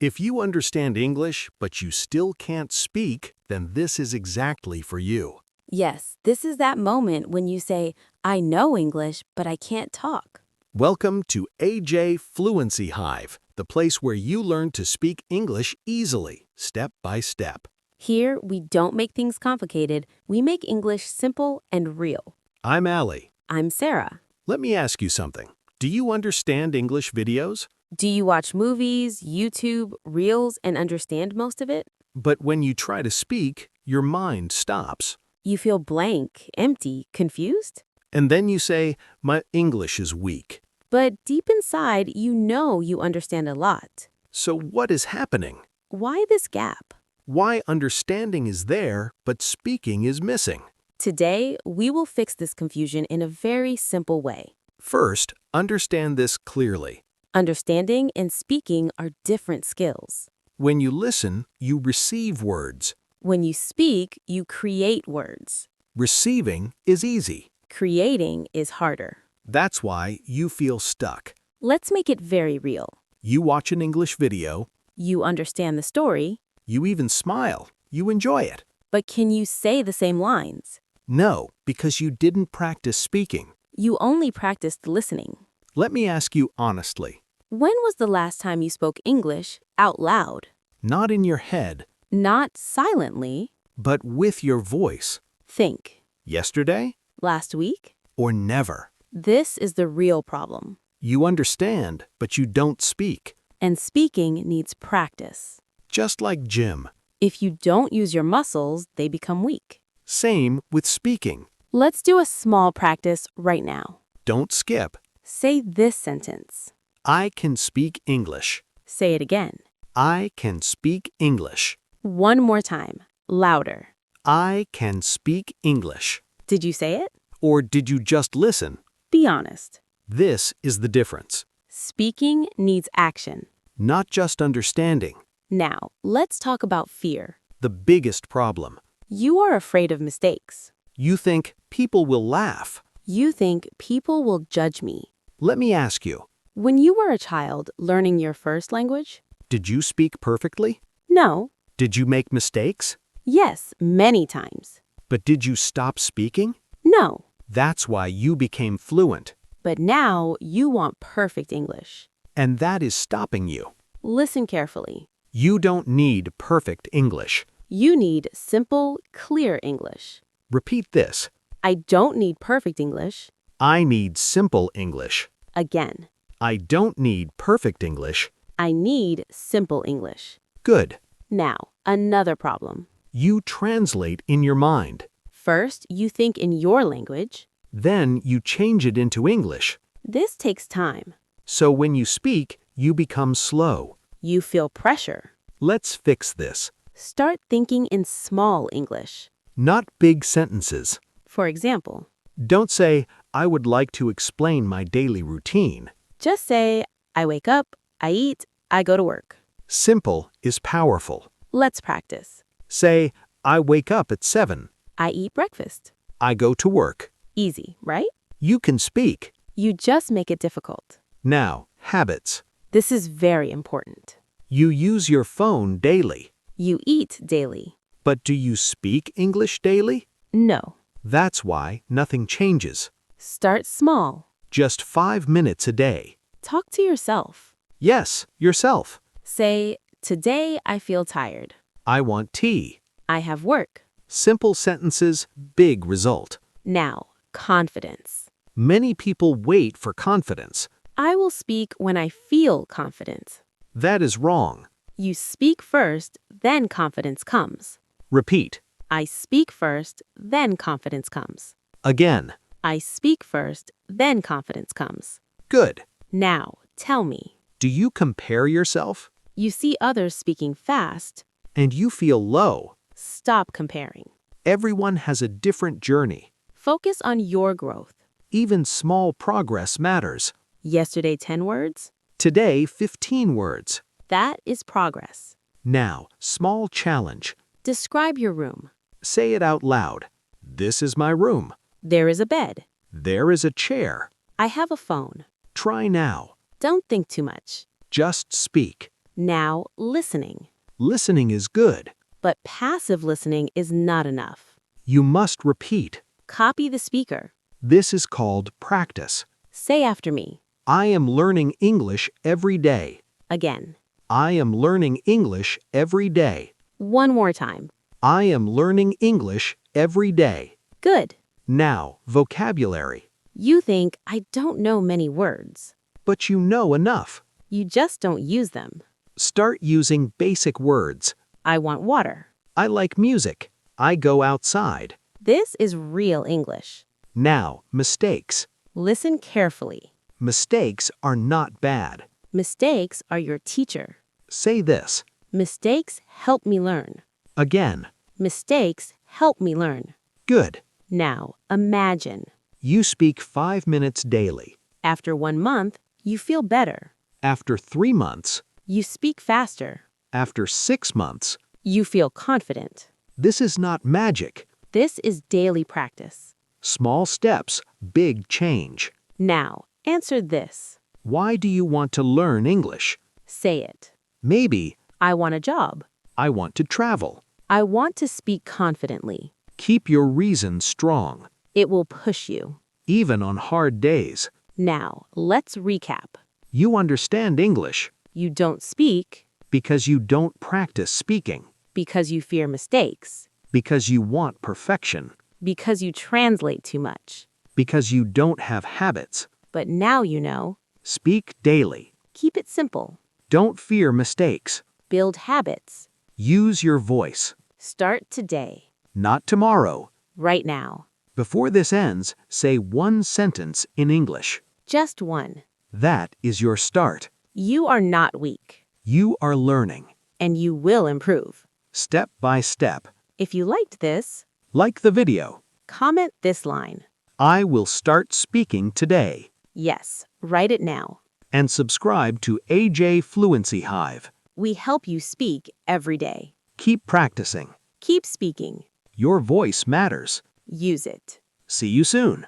If you understand English, but you still can't speak, then this is exactly for you. Yes, this is that moment when you say, I know English, but I can't talk. Welcome to AJ Fluency Hive, the place where you learn to speak English easily, step by step. Here, we don't make things complicated. We make English simple and real. I'm Ali. I'm Sarah. Let me ask you something. Do you understand English videos? Do you watch movies, YouTube, Reels, and understand most of it? But when you try to speak, your mind stops. You feel blank, empty, confused? And then you say, my English is weak. But deep inside, you know you understand a lot. So what is happening? Why this gap? Why understanding is there, but speaking is missing? Today, we will fix this confusion in a very simple way. First, understand this clearly. Understanding and speaking are different skills. When you listen, you receive words. When you speak, you create words. Receiving is easy. Creating is harder. That's why you feel stuck. Let's make it very real. You watch an English video, You understand the story, you even smile, you enjoy it. but can you say the same lines? No, because you didn't practice speaking. You only practiced listening. Let me ask you honestly, When was the last time you spoke English out loud? not in your head, Not silently. but with your voice. Think. Yesterday Last week? or never? This is the real problem. You understand, but you don't speak. And speaking needs practice. Just like gym. If you don't use your muscles, they become weak. Same with speaking. Let's do a small practice right now. Don't skip. Say this sentence. I can speak English. Say it again. I can speak English. One more time. Louder. I can speak English. Did you say it? Or did you just listen? Be honest. This is the difference. Speaking needs action. Not just understanding. Now, let's talk about fear. The biggest problem. You are afraid of mistakes. You think people will laugh. You think people will judge me. Let me ask you, When you were a child learning your first language? did you speak perfectly? No. Did you make mistakes? Yes, many times. But did you stop speaking? No. That's why you became fluent. But now you want perfect English. And that is stopping you. Listen carefully. You don't need perfect English. You need simple, clear English. Repeat this. I don't need perfect English. I need simple English. Again. I don't need perfect English. I need simple English. Good. Now, another problem. You translate in your mind. First, you think in your language. Then you change it into English. This takes time. So when you speak, you become slow. You feel pressure. Let's fix this. Start thinking in small English. Not big sentences. For example, Don't say, I would like to explain my daily routine. just say, I wake up, I eat, I go to work. Simple is powerful. Let's practice. Say, I wake up at 7. I eat breakfast. I go to work. Easy, right? You can speak. You just make it difficult. Now, habits. This is very important. You use your phone daily. You eat daily. But do you speak English daily? No. That's why nothing changes. Start small. Just 5 minutes a day. Talk to yourself. Yes, yourself. Say, today I feel tired. I want tea. I have work. Simple sentences, big result. Now, confidence. Many people wait for confidence. I will speak when I feel confident. That is wrong. You speak first, then confidence comes. Repeat. I speak first, then confidence comes. Again. I speak first, then confidence comes. Good. Now, tell me. Do you compare yourself? You see others speaking fast. And you feel low. Stop comparing. Everyone has a different journey. Focus on your growth. Even small progress matters. Yesterday, 10 words? Today, 15 words. That is progress. Now, small challenge. Describe your room. Say it out loud. This is my room. There is a bed. There is a chair. I have a phone. Try now. Don't think too much. Just speak. Now, listening. Listening is good. But passive listening is not enough. You must repeat. Copy the speaker. This is called practice. Say after me. I am learning English every day. Again. I am learning English every day. One more time. I am learning English every day. Good. Now, vocabulary. You think I don't know many words. But you know enough. You just don't use them. Start using basic words. I want water. I like music. I go outside. This is real English. Now, mistakes. Listen carefully. Mistakes are not bad. Mistakes are your teacher. Say this. Mistakes help me learn. Again. Mistakes help me learn. Good. Now, imagine. You speak 5 minutes daily. After 1 month, you feel better. After 3 months. You speak faster. After 6 months. You feel confident. This is not magic. This is daily practice. Small steps, big change. Now, answer this. Why do you want to learn English? Say it. Maybe. I want a job. I want to travel. I want to speak confidently. Keep your reason strong. It will push you. Even on hard days. Now, let's recap. You understand English. You don't speak Because you don't practice speaking. because you fear mistakes, Because you want perfection. because you translate too much. Because you don't have habits. But now you know. Speak daily. Keep it simple. Don't fear mistakes. Build habits. Use your voice. Start today. Not tomorrow. Right now. Before this ends, say one sentence in English. Just one. That is your start. You are not weak. You are learning. And you will improve. Step by step. If you liked this, Like the video. comment this line. I will start speaking today. Yes, write it now. And subscribe to AJ Fluency Hive. We help you speak every day. Keep practicing. Keep speaking. Your voice matters. Use it. See you soon.